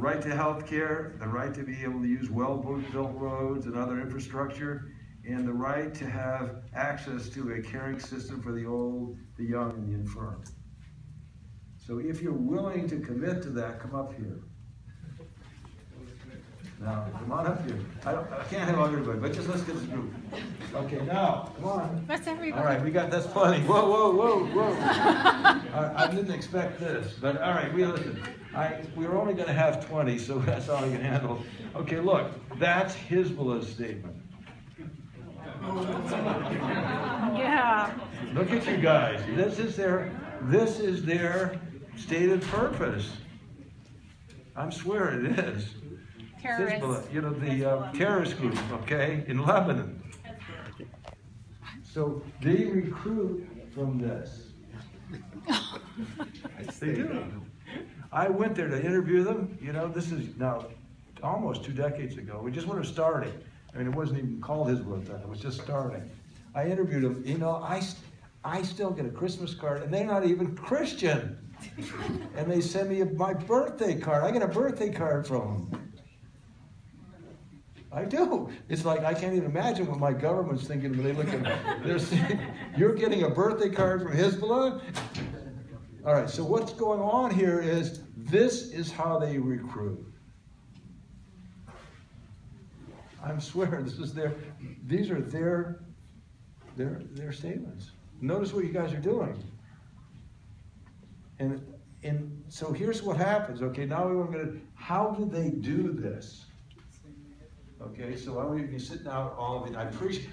right to health care, the right to be able to use well-built roads and other infrastructure, and the right to have access to a caring system for the old, the young, and the infirm. So if you're willing to commit to that, come up here. Now, come on up here. I can't have everybody, but just let's get this group. Okay, now, come on. What's everybody? All right, that's plenty. Whoa, whoa, whoa, whoa. I didn't expect this, but all right, listen. We were only going to have 20, so that's all I can handle. Okay, look, that's Hezbollah's statement. Yeah. Look at you guys. This is their stated purpose. I swear it is. Terrorists. Hezbollah, you know, the terrorist group, okay, in Lebanon. So they recruit from this. They do. I went there to interview them. You know, this is now almost 2 decades ago. We just were starting. I mean, it wasn't even called Hezbollah then. It was just starting. I interviewed them. You know, I still get a Christmas card, and they're not even Christian. And they send me my birthday card. I get a birthday card from them. I do. It's like I can't even imagine what my government's thinking when they look at me. They're saying, you're getting a birthday card from Hezbollah? All right, so what's going on here is this is how they recruit. I swear, these are their statements. Notice what you guys are doing. And so here's what happens. Okay, now we're going to, how do they do this? Okay, so I want you to sit down, all of you.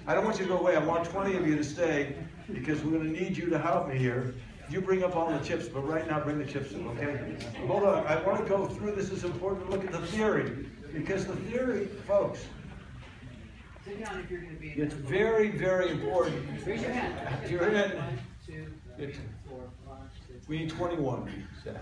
I don't want you to go away. I want 20 of you to stay because we're going to need you to help me here. You bring up all the chips, but right now bring the chips in, okay? Hold on. I want to go through this. It's important to look at the theory because the theory, folks, sit down if you're going to be. It's very, very important. Raise your hand. If you're in it, 1, 2, 3, 4, 5, 6. we need 21. 9, 11,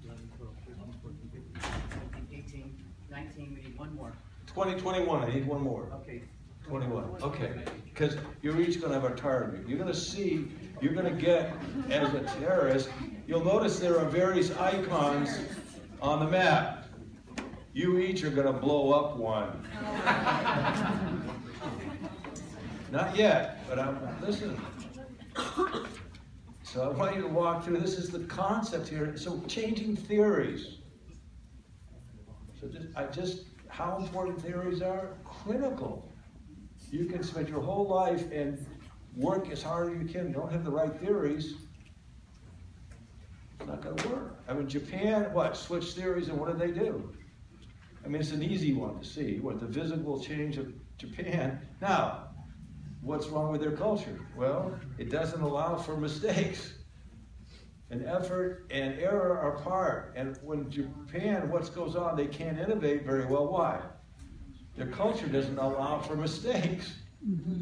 12, 13, 14, 15, 17, 18, 19. We need one more. 21. I need one more. Okay. 21. Okay. Because you're each going to have a target. You're going to see, you're going to get, as a terrorist, you'll notice there are various icons on the map. You each are going to blow up one. Not yet, but listen. So I want you to walk through, this is the concept here. So changing theories. So how important theories are? Critical. You can spend your whole life and work as hard as you can. Don't have the right theories. It's not going to work. I mean, Japan, switched theories, and what did they do? I mean, it's an easy one to see, the visible change of Japan. Now, what's wrong with their culture? Well, it doesn't allow for mistakes. And effort and error are part. And when Japan, what goes on, they can't innovate very well. Why? Their culture doesn't allow for mistakes.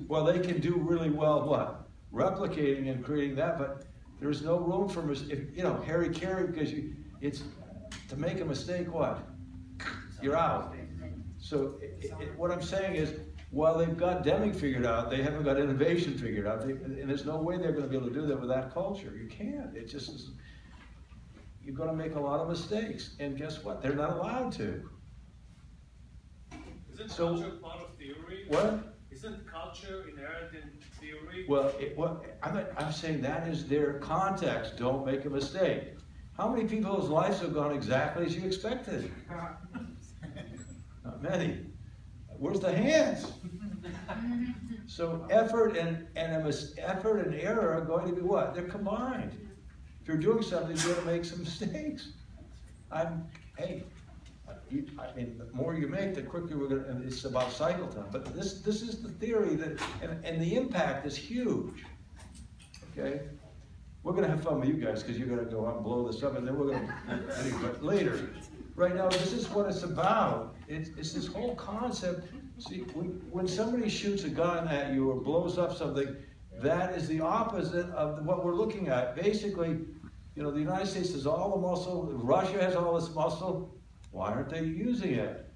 Well, they can do really well, replicating and creating that, but there's no room for mistakes. Harry Carey, because it's to make a mistake, you're out. So what I'm saying is, while they've got Deming figured out, they haven't got innovation figured out. And there's no way they're going to be able to do that with that culture. You can't. It just is. You're going to make a lot of mistakes. And guess what? They're not allowed to. Isn't culture part of theory? What? Isn't culture inherent in theory? Well, I'm saying that is their context. Don't make a mistake. How many people's lives have gone exactly as you expected? Not many. Where's the hands? So effort and error are going to be what? They're combined. If you're doing something, you're going to make some mistakes. I mean, the more you make, the quicker we're going to. And it's about cycle time. But this is the theory that, and the impact is huge. Okay, we're going to have fun with you guys because you're going to go out and blow this up, and then we're going to anyway, later. Right now, this is what it's about. It's this whole concept. See, when somebody shoots a gun at you or blows up something, that is the opposite of what we're looking at. Basically, the United States has all the muscle, Russia has all this muscle. Why aren't they using it?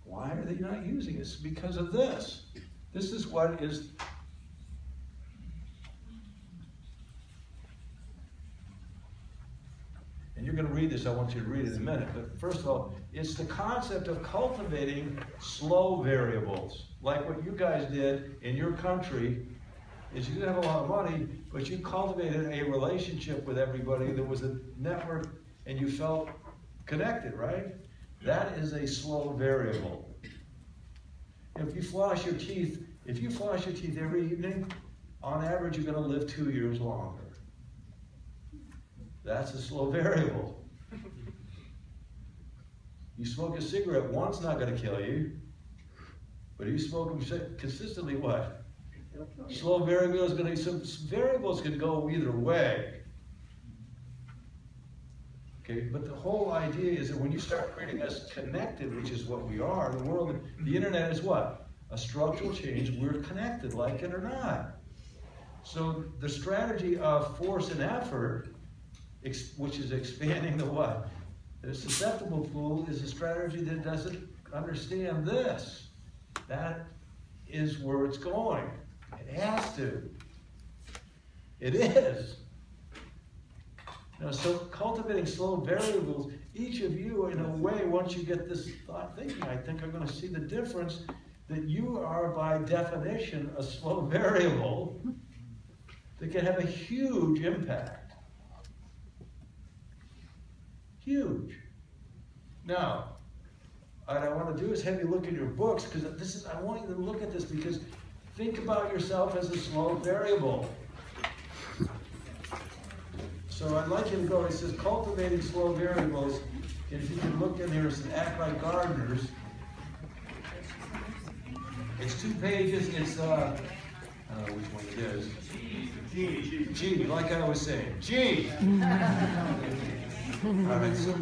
Why are they not using it? It's because of this. This is what is. you're going to read this, I want you to read it in a minute. But first of all, it's the concept of cultivating slow variables. Like what you guys did in your country, is you didn't have a lot of money, but you cultivated a relationship with everybody. There was a network, and you felt connected, right? That is a slow variable. If you floss your teeth every evening, on average, you're going to live 2 years longer. That's a slow variable. You smoke a cigarette once, not going to kill you. But if you smoke them consistently, what? Slow variable is going to, some variables can go either way. Okay, but the whole idea is that when you start creating us connected, which is what we are, the world, the internet is what? A structural change. We're connected, like it or not. So the strategy of force and effort, which is expanding the what? The susceptible pool, is a strategy that doesn't understand this. That is where it's going. It has to. It is. Now, so cultivating slow variables, each of you, in a way, once you get this thought thinking, I think are going to see the difference that you are, by definition, a slow variable that can have a huge impact. Huge. Now, what I want to do is have you look at your books, because this is, I want you to look at this, because think about yourself as a slow variable. So I'd like you to go, it says cultivating slow variables, and if you can look in here, it says act like gardeners. It's 2 pages, it's, I don't know which one it is. G, like I was saying, G! All right, so